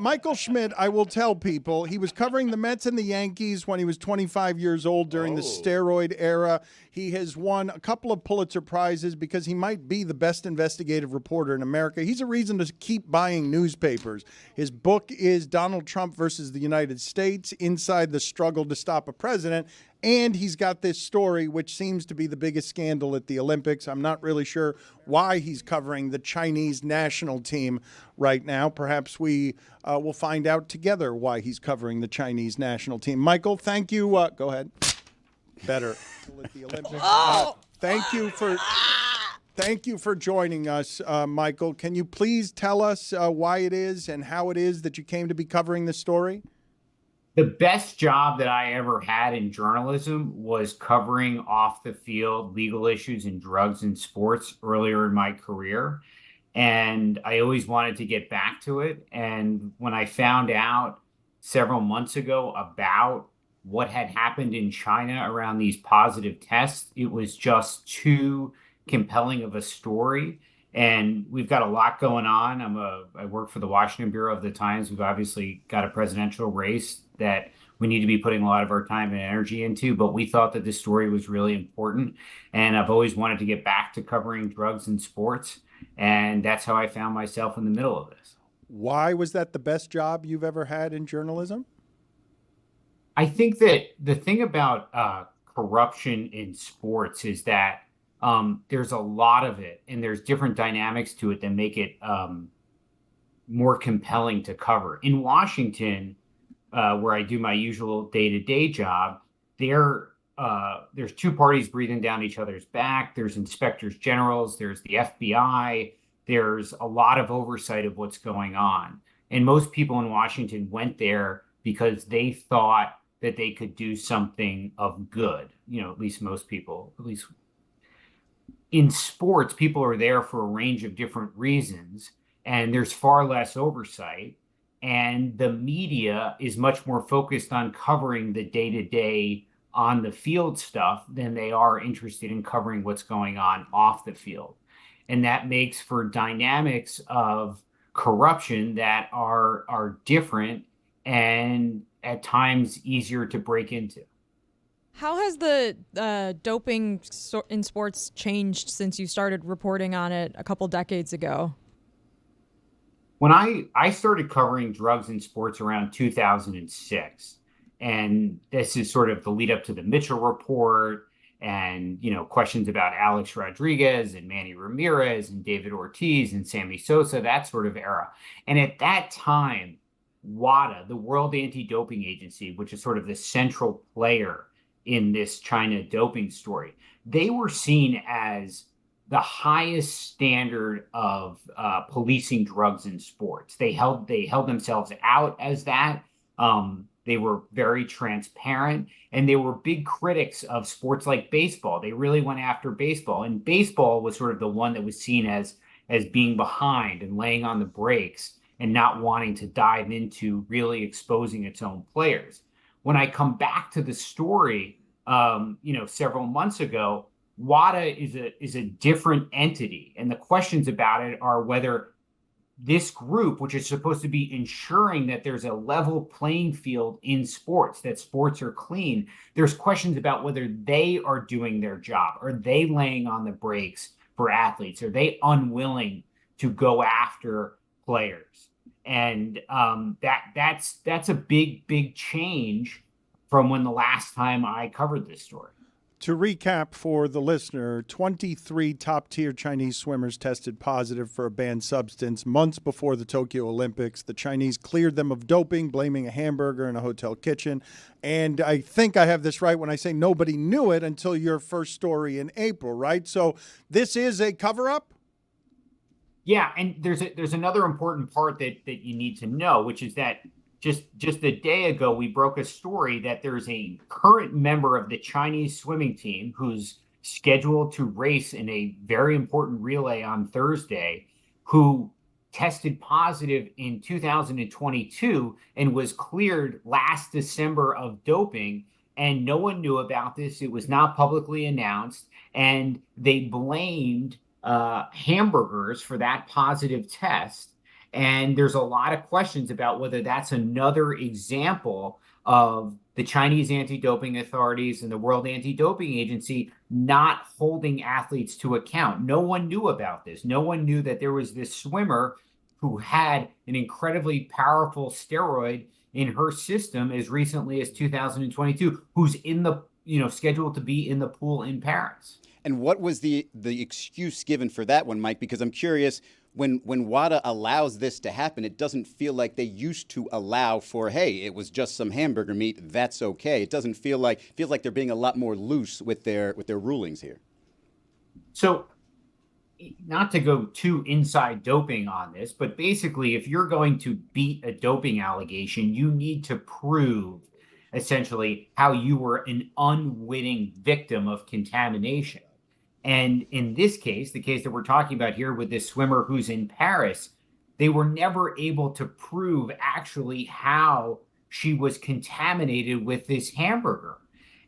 Michael Schmidt, I will tell people, he was covering the Mets and the Yankees when he was 25 years old during the steroid era. He has won a couple of Pulitzer Prizes because he might be the best investigative reporter in America. He's a reason to keep buying newspapers. His book is Donald Trump versus the United States, Inside the Struggle to Stop a President. And he's got this story, which seems to be the biggest scandal at the Olympics. I'm not really sure why he's covering the Chinese national team right now. Perhaps we will find out together why he's covering the Chinese national team. Michael, thank you. Go ahead. Better. At the Olympics. Thank you for joining us, Michael. Can you please tell us why it is and how it is that you came to be covering this story? The best job that I ever had in journalism was covering off the field legal issues in drugs and sports earlier in my career. And I always wanted to get back to it. And when I found out several months ago about what had happened in China around these positive tests, it was just too compelling of a story. And we've got a lot going on. I work for the Washington Bureau of the Times. We've obviously got a presidential race that we need to be putting a lot of our time and energy into, but we thought that this story was really important. And I've always wanted to get back to covering drugs and sports. And that's how I found myself in the middle of this. Why was that the best job you've ever had in journalism? I think that the thing about corruption in sports is that there's a lot of it, and there's different dynamics to it that make it more compelling to cover. In Washington, where I do my usual day-to-day job, there's two parties breathing down each other's back. There's inspectors generals, there's the FBI, there's a lot of oversight of what's going on. And most people in Washington went there because they thought that they could do something of good. You know, at least most people, at least in sports, people are there for a range of different reasons, and there's far less oversight. And the media is much more focused on covering the day-to-day on the field stuff than they are interested in covering what's going on off the field. And that makes for dynamics of corruption that are different and at times easier to break into. How has the doping in sports changed since you started reporting on it a couple decades ago? When I started covering drugs in sports around 2006, and this is sort of the lead up to the Mitchell report and, you know, questions about Alex Rodriguez and Manny Ramirez and David Ortiz and Sammy Sosa, that sort of era. And at that time, WADA, the World Anti-Doping Agency, which is sort of the central player in this China doping story, they were seen as the highest standard of policing drugs in sports. They held themselves out as that. They were very transparent, and they were big critics of sports like baseball. They really went after baseball, and baseball was sort of the one that was seen as being behind and laying on the brakes and not wanting to dive into really exposing its own players. When I come back to the story, several months ago, WADA is a different entity, and the questions about it are whether this group, which is supposed to be ensuring that there's a level playing field in sports, that sports are clean, there's questions about whether they are doing their job. Are they laying on the brakes for athletes? Are they unwilling to go after players? And that's a big change from when the last time I covered this story. To recap for the listener, 23 top-tier Chinese swimmers tested positive for a banned substance months before the Tokyo Olympics. The Chinese cleared them of doping, blaming a hamburger in a hotel kitchen. And I think I have this right when I say nobody knew it until your first story in April, right? So this is a cover-up? Yeah, and there's another important part that you need to know, which is that just a day ago, we broke a story that there's a current member of the Chinese swimming team who's scheduled to race in a very important relay on Thursday, who tested positive in 2022 and was cleared last December of doping. And no one knew about this. It was not publicly announced. And they blamed hamburgers for that positive test. And there's a lot of questions about whether that's another example of the Chinese anti-doping authorities and the World Anti-Doping Agency not holding athletes to account. No one knew about this. No one knew that there was this swimmer who had an incredibly powerful steroid in her system as recently as 2022, who's in the, scheduled to be in the pool in Paris. And what was the excuse given for that one, Mike? Because I'm curious, when WADA allows this to happen, it doesn't feel like they used to allow for, hey, it was just some hamburger meat, that's okay. It doesn't feels like they're being a lot more loose with their rulings here. So, not to go too inside doping on this, but basically, if you're going to beat a doping allegation, you need to prove essentially how you were an unwitting victim of contamination. And in this case, the case that we're talking about here with this swimmer who's in Paris, they were never able to prove actually how she was contaminated with this hamburger.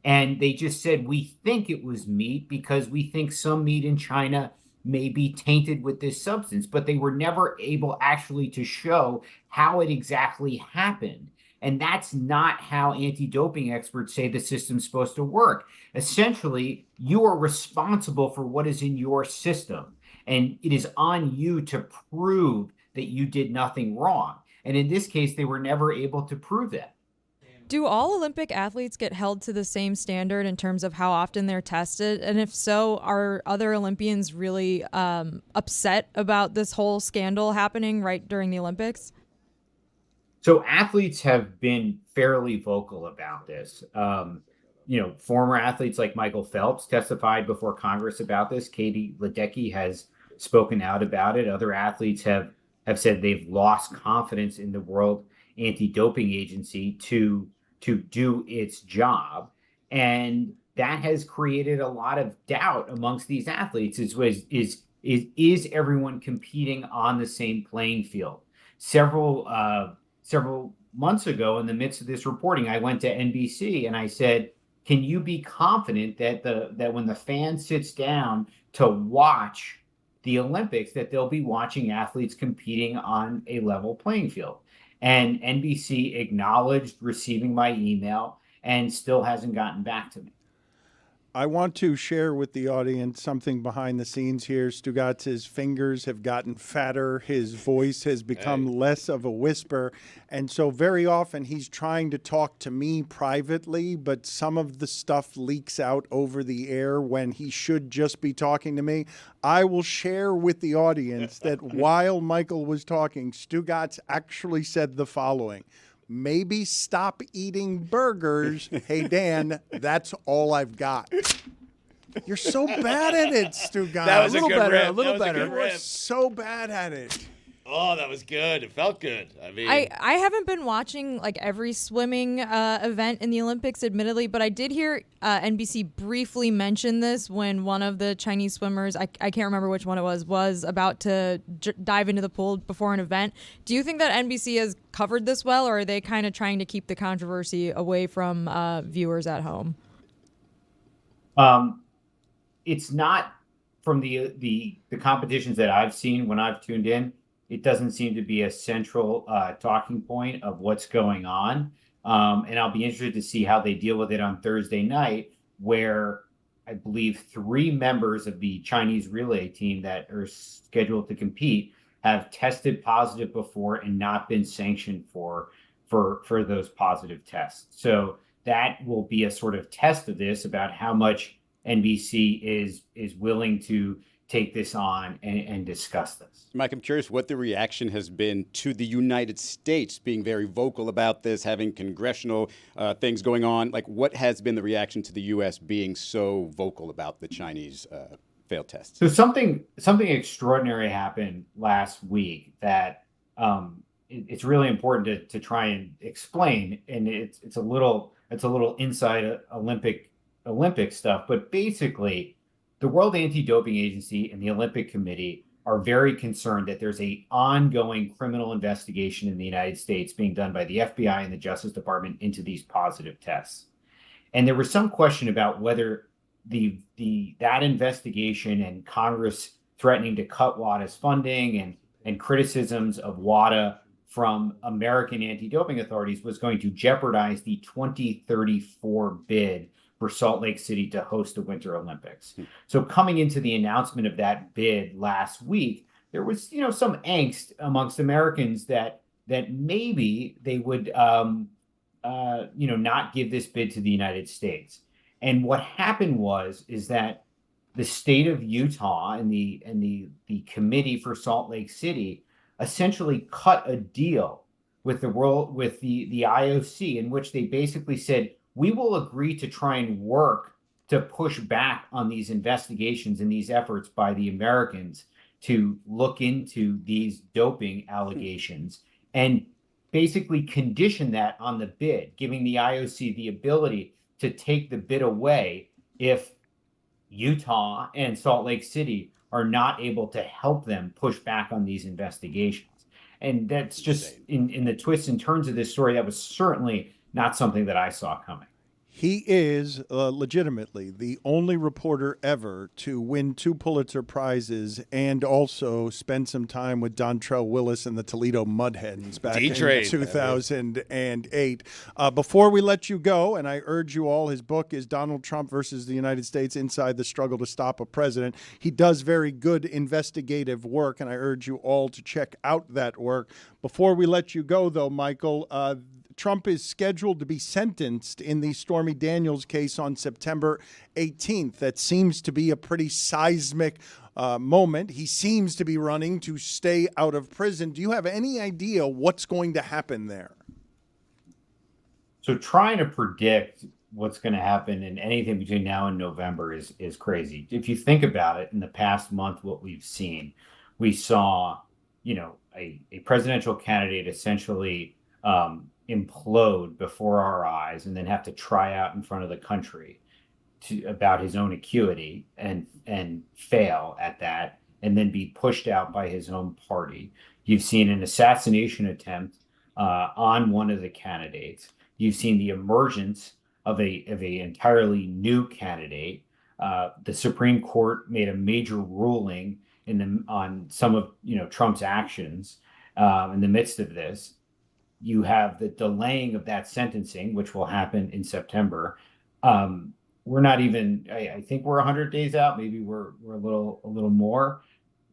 And they just said, we think it was meat because we think some meat in China may be tainted with this substance, but they were never able actually to show how it exactly happened. And that's not how anti-doping experts say the system's supposed to work. Essentially, you are responsible for what is in your system, and it is on you to prove that you did nothing wrong. And in this case, they were never able to prove that. Do all Olympic athletes get held to the same standard in terms of how often they're tested? And if so, are other Olympians really upset about this whole scandal happening right during the Olympics? So athletes have been fairly vocal about this. Former athletes like Michael Phelps testified before Congress about this. Katie Ledecky has spoken out about it. Other athletes have said they've lost confidence in the World Anti-Doping Agency to do its job. And that has created a lot of doubt amongst these athletes. Is everyone competing on the same playing field? Several months ago, in the midst of this reporting, I went to NBC and I said, can you be confident that when the fan sits down to watch the Olympics, that they'll be watching athletes competing on a level playing field? And NBC acknowledged receiving my email and still hasn't gotten back to me. I want to share with the audience something behind the scenes here. Stugotz's fingers have gotten fatter. His voice has become less of a whisper. And so very often he's trying to talk to me privately, but some of the stuff leaks out over the air when he should just be talking to me. I will share with the audience that while Michael was talking, Stugotz actually said the following: maybe stop eating burgers. Hey, Dan, that's all I've got. You're so bad at it, Stugotz. That was a little good better, rip. a little That was a better. good rip. You're so bad at it. Oh, that was good. It felt good. I mean, I haven't been watching like every swimming event in the Olympics, admittedly, but I did hear NBC briefly mention this when one of the Chinese swimmers, I can't remember which one it was about to dive into the pool before an event. Do you think that NBC has covered this well, or are they kind of trying to keep the controversy away from viewers at home? It's not from the competitions that I've seen when I've tuned in. It doesn't seem to be a central talking point of what's going on. And I'll be interested to see how they deal with it on Thursday night, where I believe 3 members of the Chinese relay team that are scheduled to compete have tested positive before and not been sanctioned for those positive tests. So that will be a sort of test of this, about how much NBC is willing to take this on and discuss this. Mike, I'm curious what the reaction has been to the United States being very vocal about this, having congressional things going on. Like, what has been the reaction to the U.S. being so vocal about the Chinese failed tests? So something extraordinary happened last week that it's really important to try and explain, and it's a little inside Olympic stuff, but basically, the World Anti-Doping Agency and the Olympic Committee are very concerned that there's an ongoing criminal investigation in the United States being done by the FBI and the Justice Department into these positive tests. And there was some question about whether that investigation and Congress threatening to cut WADA's funding and criticisms of WADA from American anti-doping authorities was going to jeopardize the 2034 bid for Salt Lake City to host the Winter Olympics. So coming into the announcement of that bid last week, there was, some angst amongst Americans that maybe they would, not give this bid to the United States. And what happened is that the state of Utah and the committee for Salt Lake City essentially cut a deal with the IOC, in which they basically said, we will agree to try and work to push back on these investigations and these efforts by the Americans to look into these doping allegations and basically condition that on the bid, giving the IOC the ability to take the bid away if Utah and Salt Lake City are not able to help them push back on these investigations. And that's just in the twists and turns of this story, that was certainly not something that I saw coming. He is legitimately the only reporter ever to win 2 Pulitzer Prizes and also spend some time with Dontrell Willis and the Toledo Mudhens back in 2008. Before we let you go, and I urge you all, his book is Donald Trump versus the United States, Inside the Struggle to Stop a President. He does very good investigative work, and I urge you all to check out that work. Before we let you go, though, Michael, Trump is scheduled to be sentenced in the Stormy Daniels case on September 18th. That seems to be a pretty seismic moment. He seems to be running to stay out of prison. Do you have any idea what's going to happen there? So trying to predict what's going to happen in anything between now and November is crazy. If you think about it, in the past month, what we've seen, we saw, a presidential candidate essentially implode before our eyes and then have to try out in front of the country about his own acuity and fail at that, and then be pushed out by his own party. You've seen an assassination attempt on one of the candidates. You've seen the emergence of a entirely new candidate. The Supreme Court made a major ruling on some of Trump's actions in the midst of this. You have the delaying of that sentencing, which will happen in September. We're not even, I think we're 100 days out. Maybe we're a little more.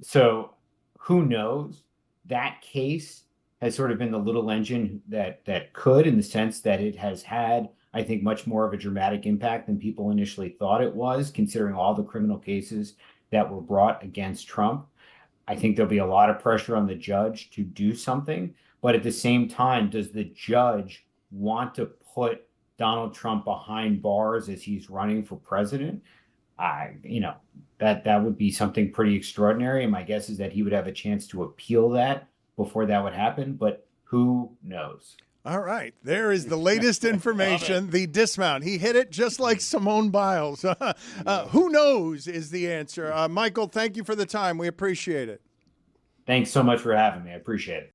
So who knows? That case has sort of been the little engine that could, in the sense that it has had, I think, much more of a dramatic impact than people initially thought it was, considering all the criminal cases that were brought against Trump. I think there'll be a lot of pressure on the judge to do something. But at the same time, does the judge want to put Donald Trump behind bars as he's running for president? That would be something pretty extraordinary. And my guess is that he would have a chance to appeal that before that would happen. But who knows? All right. There is the latest information, the dismount. He hit it just like Simone Biles. Who knows is the answer. Michael, thank you for the time. We appreciate it. Thanks so much for having me. I appreciate it.